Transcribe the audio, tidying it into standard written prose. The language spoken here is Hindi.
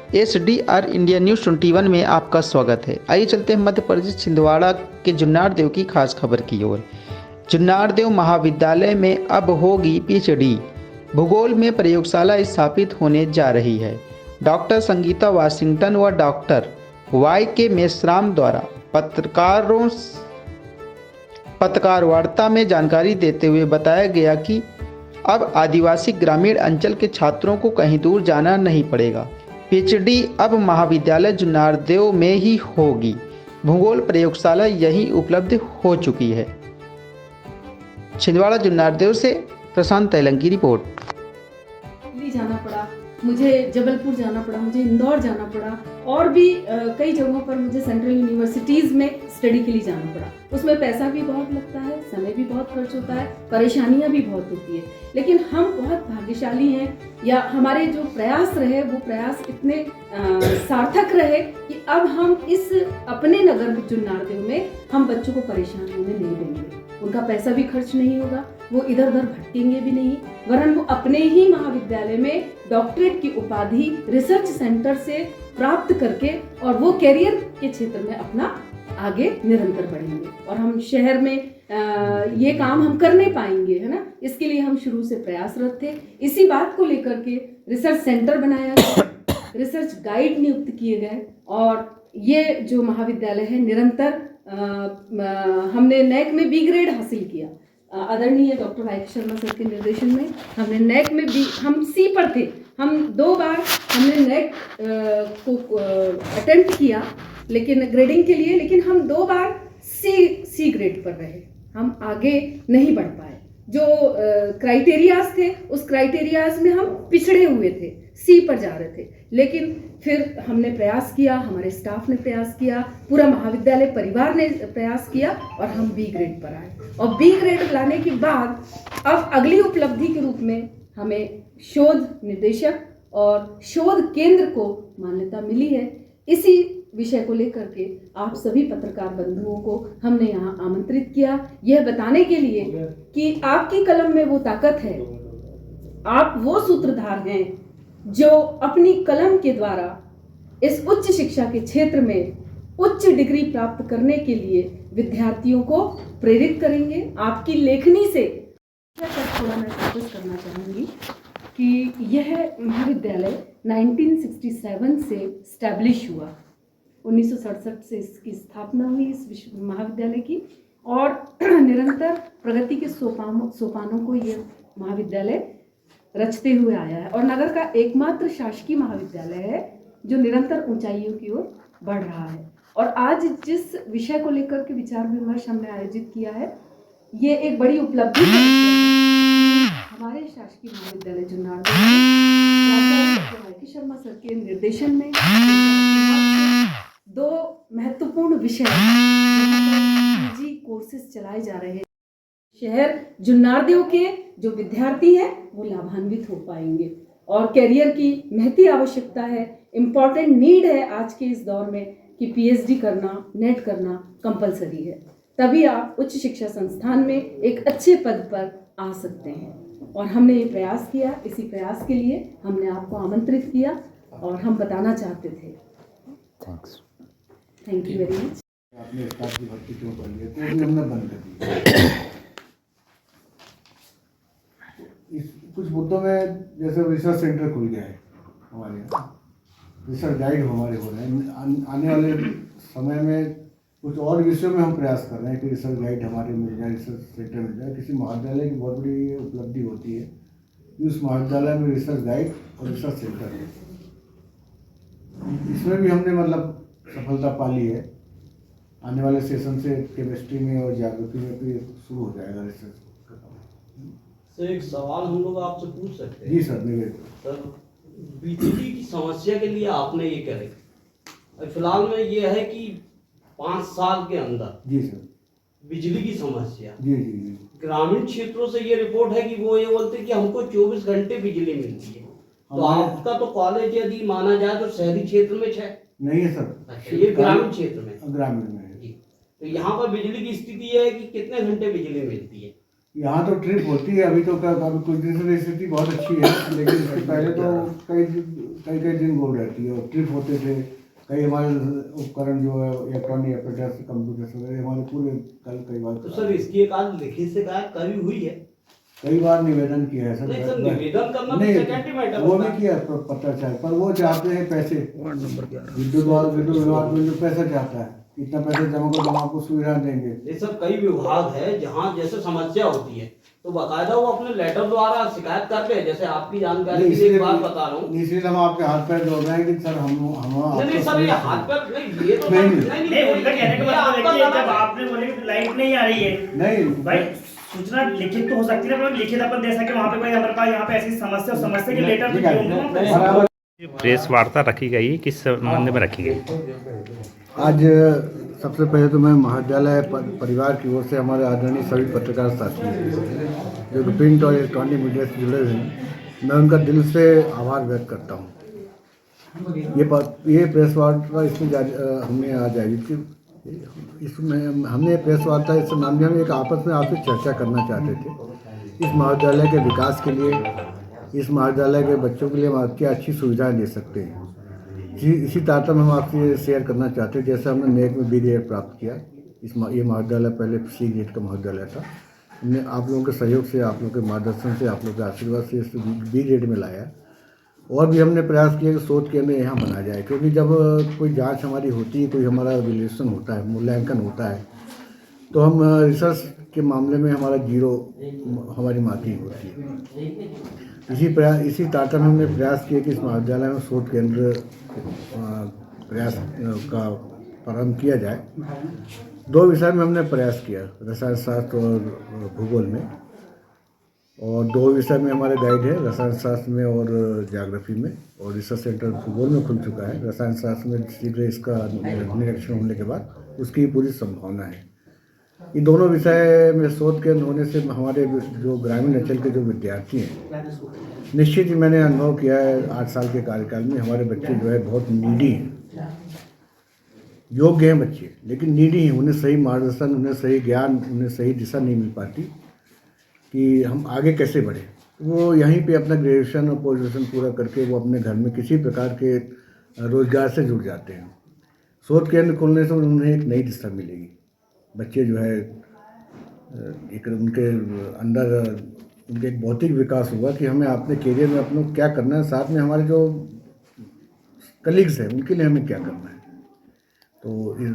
SDR इंडिया न्यूज़ 21 में आपका स्वागत है। आइए चलते हैं मध्य प्रदेश छिंदवाड़ा के जुन्नार देव की खास खबर की ओर। जुन्नार देव महाविद्यालय में अब होगी PhD। भूगोल में प्रयोगशाला स्थापित होने जा रही है। डॉक्टर संगीता वाशिंगटन व डॉक्टर YK मेश्राम द्वारा पत्रकार वार्ता में जानकारी देते हुए बताया गया कि अब आदिवासी ग्रामीण अंचल के छात्रों को कहीं दूर जाना नहीं पड़ेगा। PhD अब महाविद्यालय जुन्नारदेव में ही होगी। भूगोल प्रयोगशाला यहीं उपलब्ध हो चुकी है। छिंदवाड़ा जुन्नारदेव से प्रशांत तैलंग की रिपोर्ट। दिल्ली जाना पड़ा, मुझे जबलपुर जाना पड़ा, मुझे इंदौर जाना पड़ा और भी कई जगहों पर मुझे सेंट्रल यूनिवर्सिटीज़ में स्टडी के लिए जाना पड़ा। उसमें पैसा भी बहुत लगता है, समय भी बहुत खर्च होता है, परेशानियां भी बहुत होती है। लेकिन हम बहुत भाग्यशाली हैं, या हमारे जो प्रयास रहे वो प्रयास इतने सार्थक रहे कि अब हम इस अपने नगर जुन्नारदेव में हम बच्चों को परेशान होने नहीं देंगे। उनका पैसा भी खर्च नहीं होगा, वो इधर उधर भटकेंगे भी नहीं, वरन वो अपने ही महाविद्यालय में डॉक्टरेट की उपाधि रिसर्च सेंटर से प्राप्त करके और वो कैरियर के क्षेत्र में अपना आगे निरंतर बढ़ेंगे और हम शहर में ये काम हम कर नहीं पाएंगे, है ना। इसके लिए हम शुरू से प्रयासरत थे। इसी बात को लेकर के रिसर्च सेंटर बनाया गया, रिसर्च गाइड नियुक्त किए गए और ये जो महाविद्यालय है निरंतर हमने NAAC में B ग्रेड हासिल किया। आदरणीय डॉक्टर YK शर्मा सर के निर्देशन में हमने NAAC में हम C पर थे। हम 2 बार हमने NAAC को अटेम्प्ट किया लेकिन ग्रेडिंग के लिए, लेकिन हम 2 बार C ग्रेड पर रहे, हम आगे नहीं बढ़ पाए। जो क्राइटेरियाज थे उस क्राइटेरियाज में हम पिछड़े हुए थे, C पर जा रहे थे। लेकिन फिर हमने प्रयास किया, हमारे स्टाफ ने प्रयास किया, पूरा महाविद्यालय परिवार ने प्रयास किया और हम B ग्रेड पर आए। और B ग्रेड लाने के बाद अब अगली उपलब्धि के रूप में हमें शोध निदेशक और शोध केंद्र को मान्यता मिली है। इसी विषय को लेकर के आप सभी पत्रकार बंधुओं को हमने यहाँ आमंत्रित किया, यह बताने के लिए कि आपकी कलम में वो ताकत है, आप वो सूत्रधार हैं जो अपनी कलम के द्वारा इस उच्च शिक्षा के क्षेत्र में उच्च डिग्री प्राप्त करने के लिए विद्यार्थियों को प्रेरित करेंगे। आपकी लेखनी से थोड़ा मैं फोकस करना चाहूँगी कि यह महाविद्यालय 1967 से स्टैब्लिश हुआ, 1967 से इसकी स्थापना हुई इस महाविद्यालय की और निरंतर प्रगति के सोपानों को यह महाविद्यालय रचते हुए आया है और नगर का एकमात्र शासकीय महाविद्यालय है जो निरंतर ऊंचाइयों की ओर बढ़ रहा है। और आज जिस विषय को लेकर के विचार विमर्श हमने आयोजित किया है, ये एक बड़ी उपलब्धि हमारे शासकीय महाविद्यालय Junnardev doctor YK Sharma sir के निर्देशन में 2 महत्वपूर्ण विषय PG कोर्सेज चलाए जा रहे हैं। शहर जुन्नारदेव के जो विद्यार्थी हैं वो लाभान्वित हो पाएंगे और कैरियर की महती आवश्यकता है, इम्पॉर्टेंट नीड है आज के इस दौर में कि PhD करना, नेट करना कंपलसरी है, तभी आप उच्च शिक्षा संस्थान में एक अच्छे पद पर आ सकते हैं। और हमने ये प्रयास किया, इसी प्रयास के लिए हमने आपको आमंत्रित किया और हम बताना चाहते थे। Thank you very much. आपने स्टाफ की भर्ती क्यों कर लिया, तो भी हमने बंद कर दिया। इस कुछ मुद्दों में जैसे रिसर्च सेंटर खुल गया है हमारे यहाँ, रिसर्च गाइड हमारे हो रहे हैं। आने वाले समय में कुछ और विषयों में हम प्रयास कर रहे हैं कि रिसर्च गाइड हमारे मिल जाए, रिसर्च सेंटर मिल जाए। किसी महाविद्यालय की बहुत बड़ी उपलब्धि होती है कि उस महाविद्यालय में रिसर्च गाइड और रिसर्च सेंटर है। इसमें भी हमने मतलब सफलता पा ली है। आने वाले सेशन से केमिस्ट्री में और ज्योग्राफी में भी शुरू हो जाएगा रिसर्च का काम। सर एक सवाल हम लोग आपसे पूछ सकते हैं? जी सर, मेरे सर बिजली की समस्या के लिए आपने ये करे, फिलहाल में ये है कि 5 साल के अंदर जी सर बिजली की समस्या जी जी जी ग्रामीण क्षेत्रों से ये रिपोर्ट है कि वो ये बोलते हैं कि हमको 24 घंटे बिजली मिलती है। तो आपका तो कॉलेज यदि माना जाए तो शहरी क्षेत्र में है नहीं है सर, ये ग्रामीण क्षेत्र में, ग्रामीण में है। तो यहाँ पर बिजली की स्थिति ये है कि कितने घंटे बिजली मिलती है? यहाँ तो ट्रिप होती है, अभी तो अभी कुछ दिन से स्थिति बहुत अच्छी है, लेकिन पहले तो कई कई दिन गोल रहती है, और ट्रिप होते थे। कई हमारे उपकरण जो है इलेक्ट्रॉनिक एपेरेटस, कंप्यूटर्स वगैरह हमारे पूरे कई बार तो सर इसकी एक आध लिखित शिकायत कभी हुई है? कई बार निवेदन किया है नहीं सर, निवेदन करना तो नहीं, सेकेंडरी मैटर वो होता भी है। किया पत्राचार, पर वो चाहते हैं पैसे। विद्युत विभाग में जो पैसा चाहता है, इतना पैसा जमा कर हम आपको सुविधा देंगे। ये सब कई विभाग है जहाँ जैसे समस्या होती है तो बाकायदा वो अपने लेटर द्वारा शिकायत करते हैं। जैसे आपकी जानकारी के लिए एक बात बता रहा हूँ। इसलिए हम आपके हाथ पैर जोड़ रहे हैं कि सर हम नहीं सर, ये हाथ पैर नहीं, ये तो नहीं, नहीं, उनका कहने का मतलब है कि जब आपने बोले कि लाइट नहीं आ रही है, नहीं भाई सूचना लिखित तो हो सकती है, लिखित अपन दे सके वहाँ पे कोई हमारे पास यहाँ पे ऐसी समस्या के लेटर तो दिए होंगे वहाँ पे। प्रेस वार्ता रखी गई, किस संबंध में रखी गई? आज सबसे पहले तो मैं महाविद्यालय परिवार की ओर से हमारे आदरणीय सभी पत्रकार साथी जो कि प्रिंट और इलेक्ट्रॉनिक मीडिया से जुड़े हुए हैं, मैं उनका दिल से आभार व्यक्त करता हूँ। ये प्रेस वार्ता इसमें हमने आज आयोजित की। इसमें हमने प्रेस वार्ता इस नाम हम एक आपस में आपसे चर्चा करना चाहते थे इस महाविद्यालय के विकास के लिए, इस महाविद्यालय के बच्चों के लिए हम क्या अच्छी सुविधाएं दे सकते हैं। इसी तारतम्य हम आपसे शेयर करना चाहते हैं। जैसे हमने नेक में बी ग्रेड प्राप्त किया, ये महाविद्यालय पहले सी ग्रेड का महाविद्यालय था। हमने आप लोगों के सहयोग से, आप लोगों के मार्गदर्शन से, आप लोगों के आशीर्वाद से इस बी ग्रेड में लाया। और भी हमने प्रयास किया कि शोध केंद्र यहाँ बना जाए, क्योंकि जब कोई जांच हमारी होती है, कोई हमारा वैल्यूएशन होता है, मूल्यांकन होता है, तो हम रिसर्च के मामले में हमारा जीरो हमारी मार्किंग होती है। इसी तारतम्य हमने प्रयास किया कि इस महाविद्यालय में शोध केंद्र प्रयास का प्रारंभ किया जाए। 2 विषय में हमने प्रयास किया, रसायन शास्त्र और भूगोल में, और 2 विषय में हमारे गाइड है, रसायन शास्त्र में और ज्योग्राफी में, और रिसर्च सेंटर भूगोल में खुल चुका है। रसायन शास्त्र में शीघ्र इसका निरीक्षण होने के बाद उसकी पूरी संभावना है। ये दोनों विषय में शोध केंद्र होने से हमारे जो ग्रामीण अंचल के जो विद्यार्थी हैं, निश्चित ही मैंने अनुभव किया है 8 साल के कार्यकाल में, हमारे बच्चे जो है बहुत नीडी हैं, योग्य हैं बच्चे, लेकिन नीडी हैं। उन्हें सही मार्गदर्शन, उन्हें सही ज्ञान, उन्हें सही दिशा नहीं मिल पाती कि हम आगे कैसे बढ़े। वो यहीं पे अपना ग्रेजुएशन और पोस्ट ग्रेजुएशन पूरा करके वो अपने घर में किसी प्रकार के रोजगार से जुड़ जाते हैं। शोध केंद्र खोलने से उन्हें एक नई दिशा मिलेगी। बच्चे जो है एक उनके अंदर उनके एक भौतिक विकास होगा कि हमें अपने करियर में अपने क्या करना है, साथ में हमारे जो कलीग्स हैं उनके लिए हमें क्या करना है। तो इस